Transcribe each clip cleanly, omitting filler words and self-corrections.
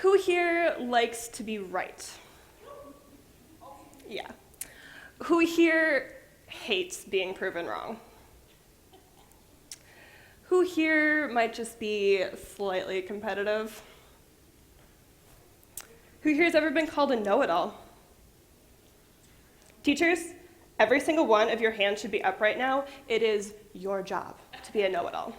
Who here likes to be right? Yeah. Who here hates being proven wrong? Who here might just be slightly competitive? Who here has ever been called a know-it-all? Teachers, every single one of your hands should be up right now. It is your job to be a know-it-all.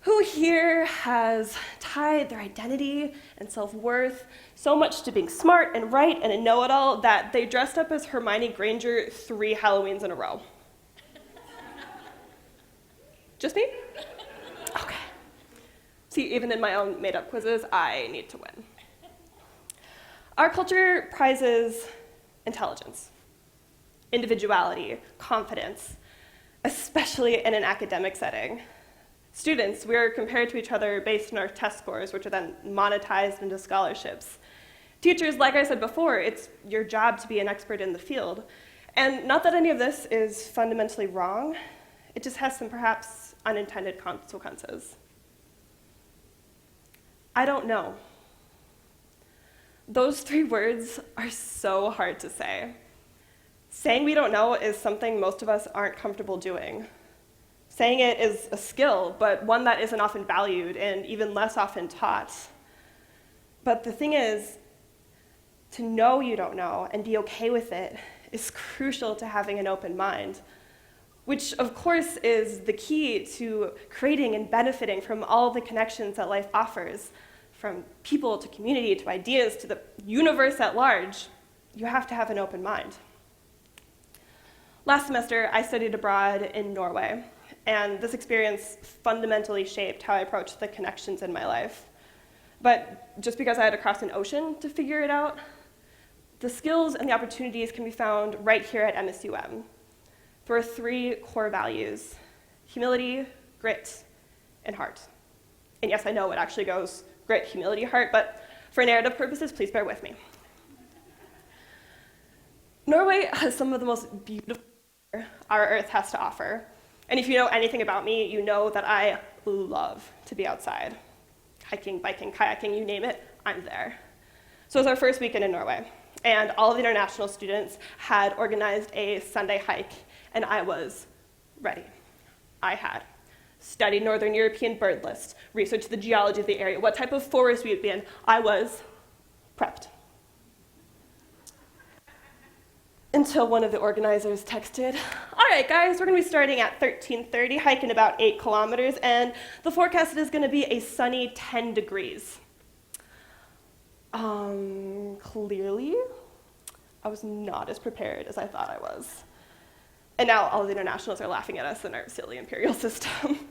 Who here has tied their identity and self-worth so much to being smart and right and a know-it-all that they dressed up as Hermione Granger 3 Halloweens in a row? Just me? Okay. See, even in my own made-up quizzes, I need to win. Our culture prizes intelligence, individuality, confidence, especially in an academic setting. Students, we're compared to each other based on our test scores, which are then monetized into scholarships. Teachers, like I said before, it's your job to be an expert in the field. And not that any of this is fundamentally wrong, it just has some perhaps unintended consequences. I don't know. Those 3 words are so hard to say. Saying we don't know is something most of us aren't comfortable doing. Saying it is a skill, but one that isn't often valued and even less often taught. But the thing is, to know you don't know and be okay with it is crucial to having an open mind, which of course is the key to creating and benefiting from all the connections that life offers, from people to community to ideas to the universe at large. You have to have an open mind. Last semester, I studied abroad in Norway, and this experience fundamentally shaped how I approached the connections in my life. But just because I had to cross an ocean to figure it out, the skills and the opportunities can be found right here at MSUM. There are 3 core values: humility, grit, and heart. And yes, I know it actually goes grit, humility, heart, but for narrative purposes, please bear with me. Norway has some of the most beautiful our Earth has to offer. And if you know anything about me, you know that I love to be outside. Hiking, biking, kayaking, you name it, I'm there. So it was our first weekend in Norway, and all of the international students had organized a Sunday hike, and I was ready. I had studied Northern European bird lists, researched the geology of the area, what type of forest we would be in. I was prepped. Until one of the organizers texted, "All right, guys, we're going to be starting at 13:30, hiking about 8 kilometers, and the forecast is going to be a sunny 10 degrees. Clearly, I was not as prepared as I thought I was. And now all of the internationals are laughing at us in our silly imperial system.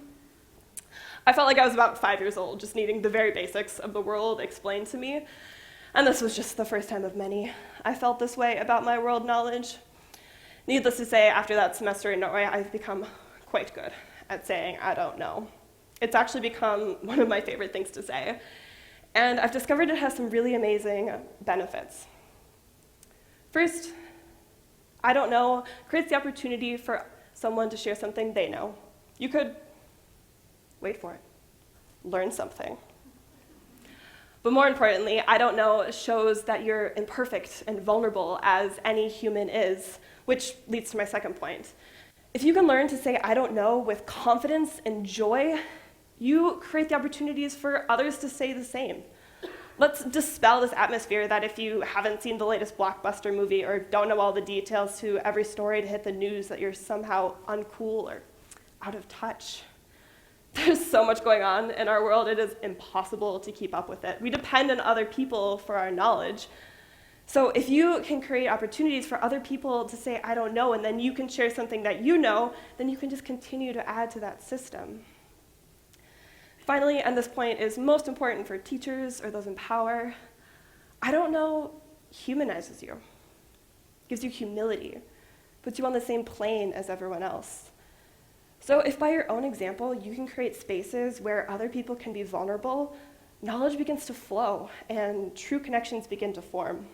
I felt like I was about 5 years old, just needing the very basics of the world explained to me. And this was just the first time of many I felt this way about my world knowledge. Needless to say, after that semester in Norway, I've become quite good at saying I don't know. It's actually become one of my favorite things to say. And I've discovered it has some really amazing benefits. First, I don't know creates the opportunity for someone to share something they know. You could, wait for it, learn something. But more importantly, I don't know shows that you're imperfect and vulnerable as any human is, which leads to my second point. If you can learn to say I don't know with confidence and joy, you create the opportunities for others to say the same. Let's dispel this atmosphere that if you haven't seen the latest blockbuster movie or don't know all the details to every story to hit the news that you're somehow uncool or out of touch. There's so much going on in our world, it is impossible to keep up with it. We depend on other people for our knowledge. So if you can create opportunities for other people to say, I don't know, and then you can share something that you know, then you can just continue to add to that system. Finally, and this point is most important for teachers or those in power, I don't know humanizes you, gives you humility, puts you on the same plane as everyone else. So if by your own example, you can create spaces where other people can be vulnerable, knowledge begins to flow and true connections begin to form.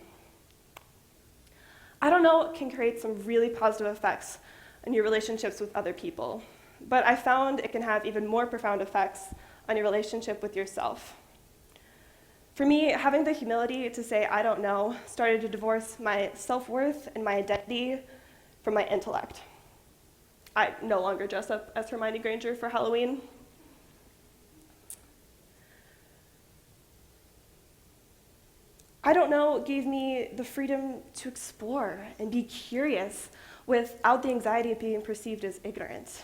I don't know can create some really positive effects on your relationships with other people, but I found it can have even more profound effects on your relationship with yourself. For me, having the humility to say I don't know started to divorce my self-worth and my identity from my intellect. I no longer dress up as Hermione Granger for Halloween. I don't know gave me the freedom to explore and be curious without the anxiety of being perceived as ignorant.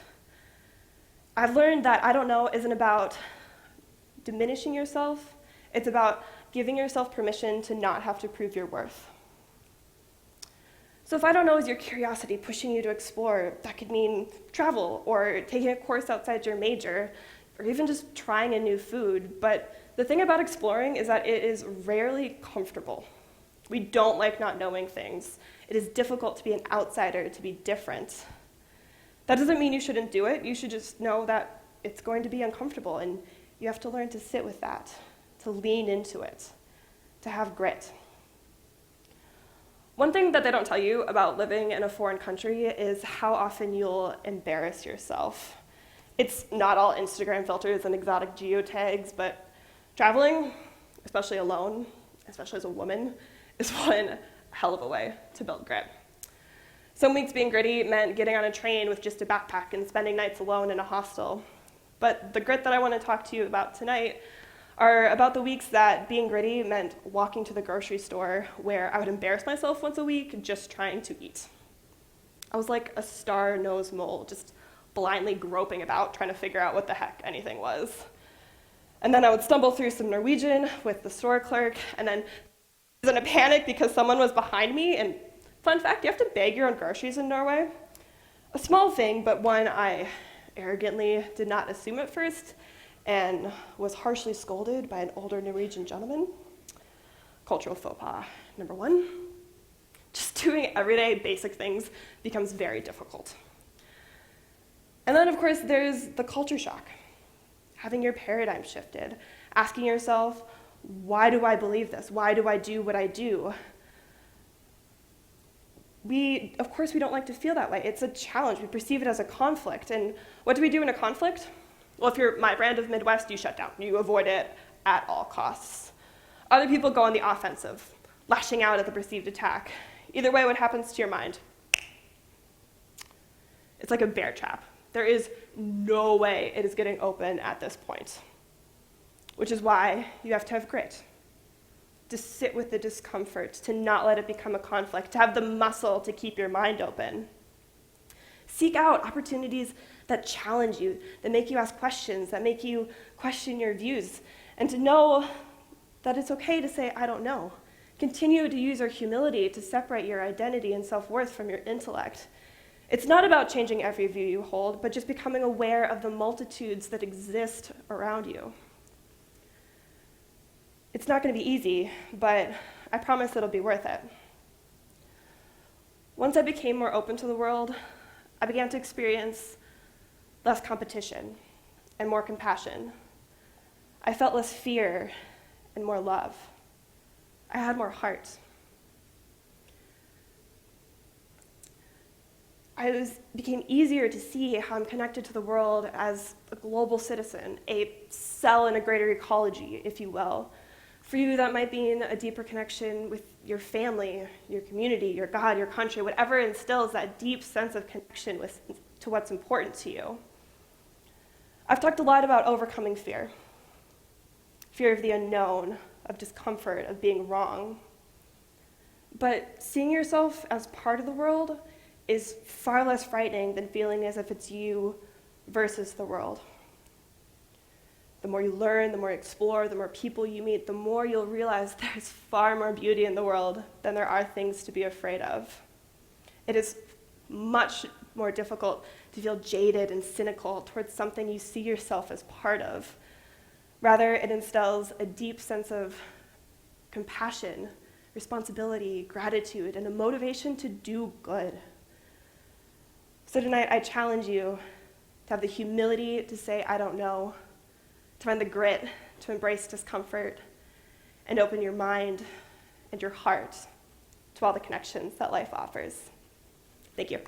I've learned that I don't know isn't about diminishing yourself, it's about giving yourself permission to not have to prove your worth. So if I don't know is your curiosity pushing you to explore, that could mean travel or taking a course outside your major, or even just trying a new food. But the thing about exploring is that it is rarely comfortable. We don't like not knowing things. It is difficult to be an outsider, to be different. That doesn't mean you shouldn't do it. You should just know that it's going to be uncomfortable, and you have to learn to sit with that, to lean into it, to have grit. One thing that they don't tell you about living in a foreign country is how often you'll embarrass yourself. It's not all Instagram filters and exotic geotags, but traveling, especially alone, especially as a woman, is one hell of a way to build grit. Some weeks being gritty meant getting on a train with just a backpack and spending nights alone in a hostel. But the grit that I want to talk to you about tonight are about the weeks that being gritty meant walking to the grocery store where I would embarrass myself once a week just trying to eat. I was like a star-nosed mole, just blindly groping about, trying to figure out what the heck anything was. And then I would stumble through some Norwegian with the store clerk, and then I was in a panic because someone was behind me. And fun fact, you have to bag your own groceries in Norway. A small thing, but one I arrogantly did not assume at first, and was harshly scolded by an older Norwegian gentleman. Cultural faux pas, number one. Just doing everyday basic things becomes very difficult. And then, of course, there's the culture shock. Having your paradigm shifted, asking yourself, why do I believe this? Why do I do what I do? Of course, we don't like to feel that way. It's a challenge. We perceive it as a conflict. And what do we do in a conflict? Well, if you're my brand of Midwest, you shut down. You avoid it at all costs. Other people go on the offensive, lashing out at the perceived attack. Either way, what happens to your mind? It's like a bear trap. There is no way it is getting open at this point, which is why you have to have grit, to sit with the discomfort, to not let it become a conflict, to have the muscle to keep your mind open. Seek out opportunities that challenge you, that make you ask questions, that make you question your views, and to know that it's okay to say, I don't know. Continue to use your humility to separate your identity and self-worth from your intellect. It's not about changing every view you hold, but just becoming aware of the multitudes that exist around you. It's not going to be easy, but I promise it'll be worth it. Once I became more open to the world, I began to experience less competition and more compassion. I felt less fear and more love. I had more heart. Became easier to see how I'm connected to the world as a global citizen, a cell in a greater ecology, if you will. For you, that might mean a deeper connection with your family, your community, your God, your country, whatever instills that deep sense of connection to what's important to you. I've talked a lot about overcoming fear. Fear of the unknown, of discomfort, of being wrong. But seeing yourself as part of the world is far less frightening than feeling as if it's you versus the world. The more you learn, the more you explore, the more people you meet, the more you'll realize there's far more beauty in the world than there are things to be afraid of. It is much more difficult to feel jaded and cynical towards something you see yourself as part of. Rather, it instills a deep sense of compassion, responsibility, gratitude, and a motivation to do good. So tonight, I challenge you to have the humility to say, I don't know, to find the grit to embrace discomfort, and open your mind and your heart to all the connections that life offers. Thank you.